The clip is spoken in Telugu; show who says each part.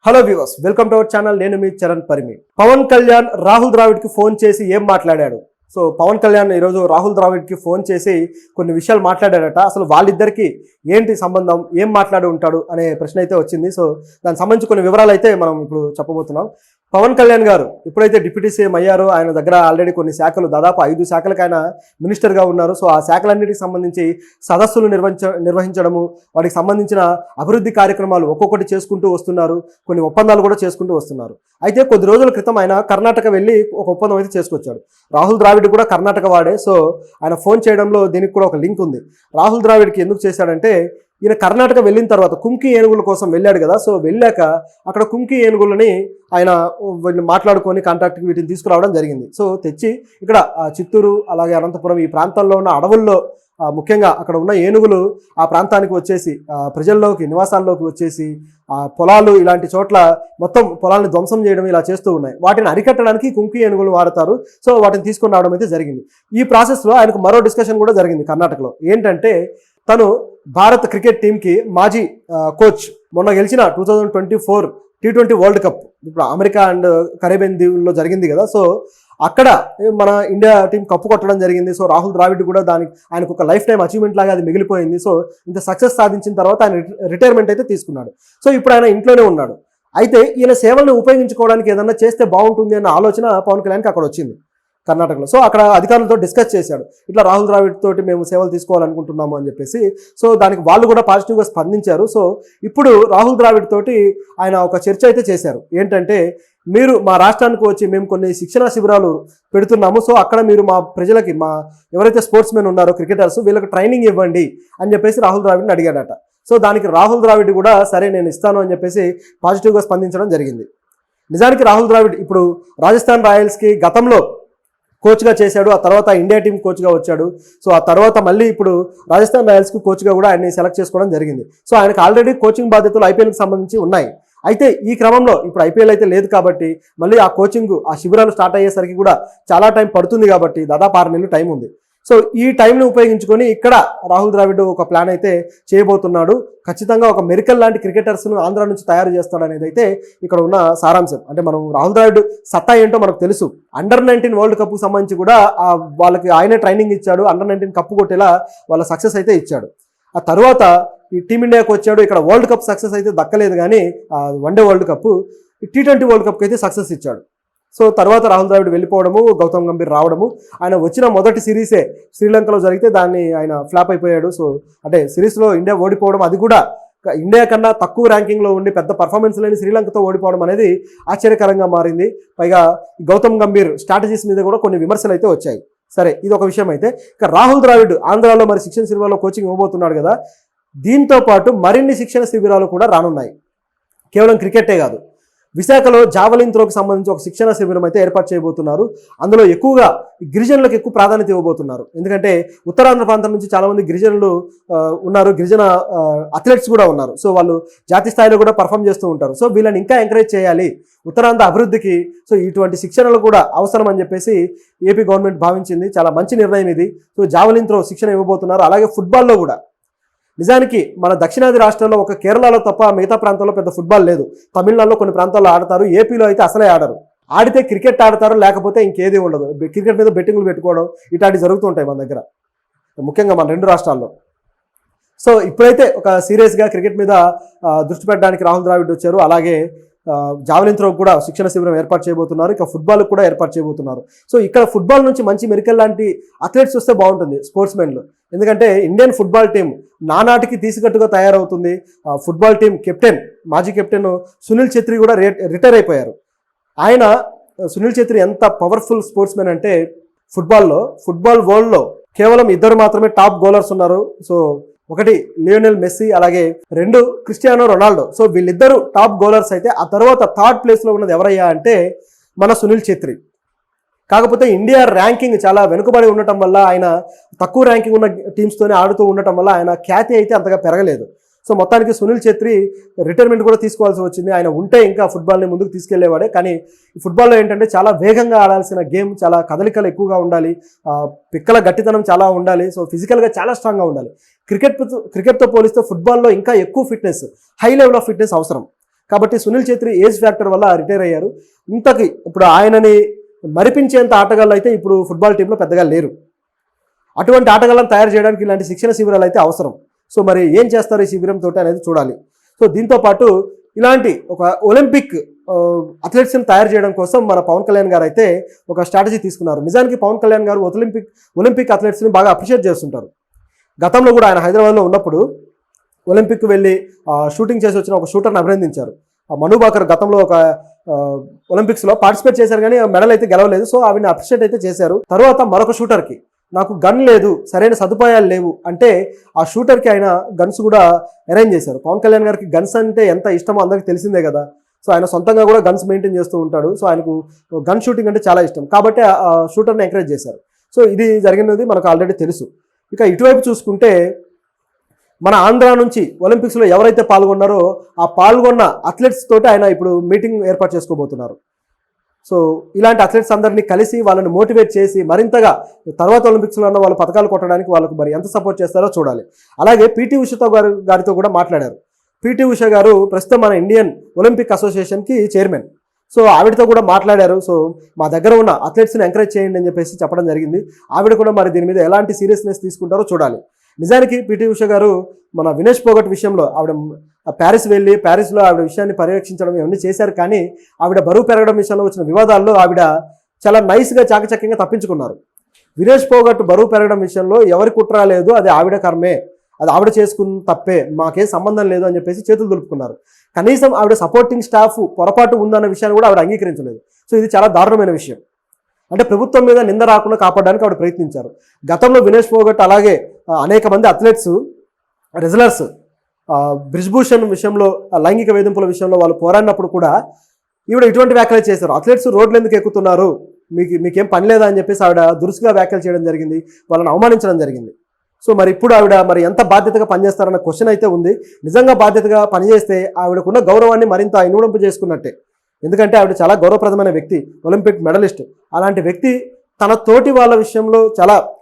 Speaker 1: Hello viewers, welcome to our channel. నేను మీ చరణ్ పరిమి. పవన్ కళ్యాణ్ రాహుల్ ద్రావిడ్కి ఫోన్ చేసి ఏం మాట్లాడాడు? సో పవన్ కళ్యాణ్ ఈరోజు రాహుల్ ద్రావిడ్కి ఫోన్ చేసి కొన్ని విషయాలు మాట్లాడాడట. అసలు వాళ్ళిద్దరికి ఏంటి సంబంధం, ఏం మాట్లాడి ఉంటాడు అనే ప్రశ్న అయితే వచ్చింది. సో దానికి సంబంధించి కొన్ని వివరాలు అయితే మనం ఇప్పుడు చెప్పబోతున్నాం. పవన్ కళ్యాణ్ గారు ఎప్పుడైతే డిప్యూటీ సీఎం అయ్యారో ఆయన దగ్గర ఆల్రెడీ కొన్ని శాఖలు, దాదాపు 5 శాఖలకు ఆయన మినిస్టర్గా ఉన్నారు. సో ఆ శాఖలన్నిటికి సంబంధించి సదస్సులు నిర్వహించడము, వాటికి సంబంధించిన అభివృద్ధి కార్యక్రమాలు ఒక్కొక్కటి చేసుకుంటూ వస్తున్నారు. కొన్ని ఒప్పందాలు కూడా చేసుకుంటూ వస్తున్నారు. అయితే కొద్ది రోజుల క్రితం ఆయన కర్ణాటక వెళ్ళి ఒక ఒప్పందం అయితే చేసుకొచ్చాడు. రాహుల్ ద్రావిడ్ కూడా కర్ణాటక వాడే. సో ఆయన ఫోన్ చేయడంలో దీనికి కూడా ఒక లింక్ ఉంది. రాహుల్ ద్రావిడ్కి ఎందుకు చేశాడంటే, ఈయన కర్ణాటక వెళ్ళిన తర్వాత కుంకి ఏనుగుల కోసం వెళ్ళాడు కదా. సో వెళ్ళాక అక్కడ కుంకి ఏనుగులని ఆయన వీళ్ళు మాట్లాడుకొని కాంట్రాక్ట్కి వీటిని తీసుకురావడం జరిగింది. సో తెచ్చి ఇక్కడ చిత్తూరు అలాగే అనంతపురం ఈ ప్రాంతాల్లో ఉన్న అడవుల్లో ముఖ్యంగా అక్కడ ఉన్న ఏనుగులు ఆ ప్రాంతానికి వచ్చేసి ప్రజల్లోకి, నివాసాల్లోకి వచ్చేసి పొలాలు ఇలాంటి చోట్ల మొత్తం పొలాలను ధ్వంసం చేయడం ఇలా చేస్తూ ఉన్నాయి. వాటిని అరికట్టడానికి కుంకి ఏనుగులు వాడతారు. సో వాటిని తీసుకొని రావడం అయితే జరిగింది. ఈ ప్రాసెస్లో ఆయనకు మరో డిస్కషన్ కూడా జరిగింది కర్ణాటకలో. ఏంటంటే, తను భారత్ క్రికెట్ టీంకి మాజీ కోచ్. మొన్న గెలిచిన 2024 T20 వరల్డ్ కప్ ఇప్పుడు అమెరికా అండ్ కరేబియన్ దీవుల్లో జరిగింది కదా. సో అక్కడ మన ఇండియా టీం కప్పు కొట్టడం జరిగింది. సో రాహుల్ ద్రావిడ్ కూడా ఆయనకు ఒక లైఫ్ టైం అచీవ్మెంట్ లాగా అది మిగిలిపోయింది. సో ఇంత సక్సెస్ సాధించిన తర్వాత ఆయన రిటైర్మెంట్ అయితే తీసుకున్నాడు. సో ఇప్పుడు ఆయన ఇంట్లోనే ఉన్నాడు. అయితే ఈయన సేవలను ఉపయోగించుకోవడానికి ఏదన్నా చేస్తే బాగుంటుంది అన్న ఆలోచన పవన్ కళ్యాణ్కి అక్కడ వచ్చింది కర్ణాటకలో. సో అక్కడ అధికారులతో డిస్కస్ చేశాడు. ఇట్లా రాహుల్ ద్రావిడ్ తోటి మేము సేవలు తీసుకోవాలనుకుంటున్నాము అని చెప్పేసి. సో దానికి వాళ్ళు కూడా పాజిటివ్గా స్పందించారు. సో ఇప్పుడు రాహుల్ ద్రావిడ్ తోటి ఆయన ఒక చర్చ అయితే చేశారు. ఏంటంటే, మీరు మా రాష్ట్రానికి వచ్చి మేము కొన్ని శిక్షణా శిబిరాలు పెడుతున్నాము. సో అక్కడ మీరు మా ప్రజలకి, మా ఎవరైతే స్పోర్ట్స్ మెన్ ఉన్నారో క్రికెటర్స్, వీళ్ళకి ట్రైనింగ్ ఇవ్వండి అని చెప్పేసి రాహుల్ ద్రావిడ్ని అడిగాడట. సో దానికి రాహుల్ ద్రావిడ్ కూడా సరే నేను ఇస్తాను అని చెప్పేసి పాజిటివ్గా స్పందించడం జరిగింది. నిజానికి రాహుల్ ద్రావిడ్ ఇప్పుడు రాజస్థాన్ రాయల్స్కి గతంలో కోచ్గా చేశాడు. ఆ తర్వాత ఇండియా టీం కోచ్గా వచ్చాడు. సో ఆ తర్వాత మళ్ళీ ఇప్పుడు రాజస్థాన్ రాయల్స్కి కోచ్గా కూడా ఆయన్ని సెలెక్ట్ చేసుకోవడం జరిగింది. సో ఆయనకు ఆల్రెడీ కోచింగ్ బాధ్యతలు ఐపీఎల్కి సంబంధించి ఉన్నాయి. అయితే ఈ క్రమంలో ఇప్పుడు ఐపీఎల్ అయితే లేదు కాబట్టి మళ్ళీ ఆ కోచింగ్, ఆ శిబిరాలు స్టార్ట్ అయ్యేసరికి కూడా చాలా టైం పడుతుంది కాబట్టి దాదాపు 6 నెలలు టైం ఉంది. సో ఈ టైంని ఉపయోగించుకొని ఇక్కడ రాహుల్ ద్రావిడ్ ఒక ప్లాన్ అయితే చేయబోతున్నాడు. ఖచ్చితంగా ఒక మెరికల్ లాంటి క్రికెటర్స్ను ఆంధ్ర నుంచి తయారు చేస్తాడనేది అయితే ఇక్కడ ఉన్న సారాంశం. అంటే మనం రాహుల్ ద్రావిడ్ సత్తా ఏంటో మనకు తెలుసు. అండర్-19 వరల్డ్ కప్కు సంబంధించి కూడా వాళ్ళకి ఆయనే ట్రైనింగ్ ఇచ్చాడు. అండర్-19 కప్పు కొట్టేలా వాళ్ళ సక్సెస్ అయితే ఇచ్చాడు. ఆ తర్వాత ఈ టీమిండియాకి వచ్చాడు. ఇక్కడ వరల్డ్ కప్ సక్సెస్ అయితే దక్కలేదు, కానీ one day world cup, T20 world కప్కి అయితే సక్సెస్ ఇచ్చాడు. సో తర్వాత రాహుల్ ద్రావిడ్ వెళ్ళిపోవడము, గౌతమ్ గంభీర్ రావడము. ఆయన వచ్చిన మొదటి సిరీసే శ్రీలంకలో జరిగితే దాన్ని ఆయన ఫ్లాప్ అయిపోయాడు. సో అంటే సిరీస్లో ఇండియా ఓడిపోవడం, అది కూడా ఇండియా కన్నా తక్కువ ర్యాంకింగ్లో ఉండి పెద్ద పర్ఫార్మెన్స్ లేని శ్రీలంకతో ఓడిపోవడం అనేది ఆశ్చర్యకరంగా మారింది. పైగా గౌతమ్ గంభీర్ స్ట్రాటజీస్ మీద కూడా కొన్ని విమర్శలు అయితే వచ్చాయి. సరే, ఇది ఒక విషయం. అయితే ఇక రాహుల్ ద్రావిడ్ ఆంధ్రాలో మరి శిక్షణ శిబిరాల్లో కోచింగ్ ఇవ్వబోతున్నాడు కదా. దీంతో పాటు మరిన్ని శిక్షణ శిబిరాలు కూడా రానున్నాయి. కేవలం క్రికెటే కాదు, విశాఖలో జావలిన్ త్రోకి సంబంధించి ఒక శిక్షణ శిబిరం అయితే ఏర్పాటు చేయబోతున్నారు. అందులో ఎక్కువగా గిరిజనులకు ఎక్కువ ప్రాధాన్యత ఇవ్వబోతున్నారు. ఎందుకంటే ఉత్తరాంధ్ర ప్రాంతం నుంచి చాలామంది గిరిజనులు ఉన్నారు, గిరిజన అథ్లెట్స్ కూడా ఉన్నారు. సో వాళ్ళు జాతీయ స్థాయిలో కూడా పర్ఫామ్ చేస్తూ ఉంటారు. సో వీళ్ళని ఇంకా ఎంకరేజ్ చేయాలి ఉత్తరాంధ్ర అభివృద్ధికి. సో ఇటువంటి శిక్షణలు కూడా అవసరం అని చెప్పేసి ఏపీ గవర్నమెంట్ భావించింది. చాలా మంచి నిర్ణయం ఇది. సో జావలిన్ త్రో శిక్షణ ఇవ్వబోతున్నారు. అలాగే ఫుట్బాల్లో కూడా. నిజానికి మన దక్షిణాది రాష్ట్రాల్లో ఒక కేరళలో తప్ప మిగతా ప్రాంతాల్లో పెద్ద ఫుట్బాల్ లేదు. తమిళనాడులో కొన్ని ప్రాంతాల్లో ఆడతారు, ఏపీలో అయితే అసలే ఆడరు. ఆడితే క్రికెట్ ఆడతారు, లేకపోతే ఇంకేది ఉండదు. క్రికెట్ మీద బెట్టింగ్లు పెట్టుకోవడం ఇట్లాంటివి జరుగుతుంటాయి మన దగ్గర, ముఖ్యంగా మన 2 రాష్ట్రాల్లో. సో ఇప్పుడైతే ఒక సీరియస్గా క్రికెట్ మీద దృష్టి పెట్టడానికి రాహుల్ ద్రావిడ్ వచ్చారు. అలాగే జావలిన్ త్రో కూడా శిక్షణ శిబిరం ఏర్పాటు చేయబోతున్నారు. ఇక ఫుట్బాల్ కూడా ఏర్పాటు చేయబోతున్నారు. సో ఇక్కడ ఫుట్బాల్ నుంచి మంచి మెరికల్ లాంటి అథ్లెట్స్ వస్తే బాగుంటుంది, స్పోర్ట్స్ మెన్లు. ఎందుకంటే ఇండియన్ ఫుట్బాల్ టీం నానాటికి తీసికట్టుగా తయారవుతుంది. ఫుట్బాల్ టీం కెప్టెన్, మాజీ కెప్టెన్ సునీల్ ఛెత్రి కూడా రిటైర్ అయిపోయారు. సునీల్ ఛెత్రి ఎంత పవర్ఫుల్ స్పోర్ట్స్ మెన్ అంటే, ఫుట్బాల్ వరల్డ్లో కేవలం 2 మాత్రమే టాప్ గోలర్స్ ఉన్నారు. సో ఒకటి లియోనెల్ మెస్సీ, అలాగే 2 క్రిస్టియానో రొనాల్డో. సో వీళ్ళిద్దరూ టాప్ గోలర్స్ అయితే ఆ తర్వాత 3rd ప్లేస్లో ఉన్నది ఎవరయ్యా అంటే మన సునీల్ ఛెత్రి. కాకపోతే ఇండియా ర్యాంకింగ్ చాలా వెనుకబడి ఉండటం వల్ల, ఆయన తక్కువ ర్యాంకింగ్ ఉన్న టీమ్స్తోనే ఆడుతూ ఉండటం వల్ల ఆయన ఖ్యాతి అయితే అంతగా పెరగలేదు. సో మొత్తానికి సునీల్ ఛెత్రి రిటైర్మెంట్ కూడా తీసుకోవాల్సి వచ్చింది. ఆయన ఉంటే ఇంకా ఫుట్బాల్ని ముందుకు తీసుకెళ్లేవాడే. కానీ ఈ ఫుట్బాల్లో ఏంటంటే చాలా వేగంగా ఆడాల్సిన గేమ్, చాలా కదలికలు ఎక్కువగా ఉండాలి, పిక్కల గట్టితనం చాలా ఉండాలి. సో ఫిజికల్గా చాలా స్ట్రాంగ్గా ఉండాలి. క్రికెట్తో పోలిస్తే ఫుట్బాల్లో ఇంకా ఎక్కువ fitness, high level of fitness అవసరం. కాబట్టి సునీల్ ఛేత్రి ఏజ్ ఫ్యాక్టర్ వల్ల రిటైర్ అయ్యారు. ఇంతకి ఇప్పుడు ఆయనని మరిపించేంత ఆటగాళ్ళు అయితే ఇప్పుడు ఫుట్బాల్ టీంలో పెద్దగా లేరు. అటువంటి ఆటగాళ్ళని తయారు చేయడానికి ఇలాంటి శిక్షణ శిబిరాలు అయితే అవసరం. సో మరి ఏం చేస్తారు ఈ శిబిరంతో అనేది చూడాలి. సో దీంతో పాటు ఇలాంటి ఒక ఒలింపిక్ అథ్లెట్స్ని తయారు చేయడం కోసం మన పవన్ కళ్యాణ్ గారు అయితే ఒక స్ట్రాటజీ తీసుకున్నారు. నిజానికి పవన్ కళ్యాణ్ గారు ఒలింపిక్ అథ్లెట్స్ని బాగా అప్రిషియేట్ చేస్తుంటారు. గతంలో కూడా ఆయన హైదరాబాద్లో ఉన్నప్పుడు ఒలింపిక్ వెళ్ళి షూటింగ్ చేసి వచ్చిన ఒక షూటర్ని అభినందించారు. మను బాకర్ గతంలో ఒక ఒలింపిక్స్లో పార్టిసిపేట్ చేశారు కానీ మెడల్ అయితే గెలవలేదు. సో ఆవిడని అప్రిషియేట్ అయితే చేశారు. తర్వాత మరొక షూటర్కి నాకు గన్ లేదు, సరైన సదుపాయాలు లేవు అంటే ఆ షూటర్కి ఆయన గన్స్ కూడా అరేంజ్ చేశారు. పవన్ కళ్యాణ్ గారికి గన్స్ అంటే ఎంత ఇష్టమో అందరికీ తెలిసిందే కదా. సో ఆయన సొంతంగా కూడా గన్స్ మెయింటైన్ చేస్తూ ఉంటాడు. సో ఆయనకు గన్ షూటింగ్ అంటే చాలా ఇష్టం కాబట్టి ఆ షూటర్ని ఎంకరేజ్ చేశారు. సో ఇది జరిగినది మనకు ఆల్రెడీ తెలుసు. ఇక ఇటువైపు చూసుకుంటే మన ఆంధ్ర నుంచి ఒలింపిక్స్లో ఎవరైతే పాల్గొన్నారో ఆ పాల్గొన్న అథ్లెట్స్ తోటి ఆయన ఇప్పుడు మీటింగ్ ఏర్పాటు చేసుకోబోతున్నారు. సో ఇలాంటి అథ్లెట్స్ అందరినీ కలిసి వాళ్ళని మోటివేట్ చేసి మరింతగా తర్వాత ఒలింపిక్స్లో ఉన్న వాళ్ళు పథకాలు కొట్టడానికి వాళ్ళకు మరి ఎంత సపోర్ట్ చేస్తారో చూడాలి. అలాగే పీటీ ఉషతో గారితో కూడా మాట్లాడారు. పీటీ ఉష గారు ప్రస్తుతం మన ఇండియన్ ఒలింపిక్ అసోసియేషన్కి చైర్మన్. సో ఆవిడతో కూడా మాట్లాడారు. సో మా దగ్గర ఉన్న అథ్లెట్స్ని ఎంకరేజ్ చేయండి అని చెప్పేసి చెప్పడం జరిగింది. ఆవిడ కూడా మరి దీని మీద ఎలాంటి సీరియస్నెస్ తీసుకుంటారో చూడాలి. నిజానికి పీటీ ఉష గారు మన వినేష్ పోగట్ విషయంలో ఆవిడ ప్యారిస్ వెళ్ళి ప్యారిస్లో ఆవిడ విషయాన్ని పర్యవేక్షించడం ఇవన్నీ చేశారు. కానీ ఆవిడ బరువు పెరగడం విషయంలో వచ్చిన వివాదాల్లో ఆవిడ చాలా నైస్గా చాకచక్యంగా తప్పించుకున్నారు. వినేష్ పోగట్ బరువు పెరగడం విషయంలో ఎవరి కుట్ర లేదు, అది ఆవిడ కర్మే, అది ఆవిడ చేసుకున్న తప్పే, మాకేం సంబంధం లేదు అని చెప్పేసి చేతులు దులుపుకున్నారు. కనీసం ఆవిడ సపోర్టింగ్ స్టాఫ్ పొరపాటు ఉందన్న విషయాన్ని కూడా ఆవిడ అంగీకరించలేదు. సో ఇది చాలా దారుణమైన విషయం. అంటే ప్రభుత్వం మీద నింద రాకుండా కాపాడడానికి ఆవిడ ప్రయత్నించారు. గతంలో వినేష్ పోగట్ అలాగే అనేక మంది అథ్లెట్స్ రెజ్లర్స్ బ్రిజ్భూషణ్ విషయంలో లైంగిక వేధింపుల విషయంలో వాళ్ళు పోరాడినప్పుడు కూడా ఈవిడ ఇటువంటి వ్యాఖ్యలు చేశారు. అథ్లెట్స్ రోడ్లు ఎందుకు ఎక్కుతున్నారు, మీకేం పని లేదా అని చెప్పేసి ఆవిడ దురుసుగా వ్యాఖ్యలు చేయడం జరిగింది, వాళ్ళని అవమానించడం జరిగింది. సో మరి ఇప్పుడు ఆవిడ మరి ఎంత బాధ్యతగా పనిచేస్తారన్న క్వశ్చన్ అయితే ఉంది. నిజంగా బాధ్యతగా పనిచేస్తే ఆవిడకున్న గౌరవాన్ని మరింత ఇనుడింపు చేసుకున్నట్టే. ఎందుకంటే ఆవిడ చాలా గౌరవప్రదమైన వ్యక్తి, ఒలింపిక్ మెడలిస్ట్. అలాంటి వ్యక్తి తన తోటి వాళ్ళ విషయంలో చాలా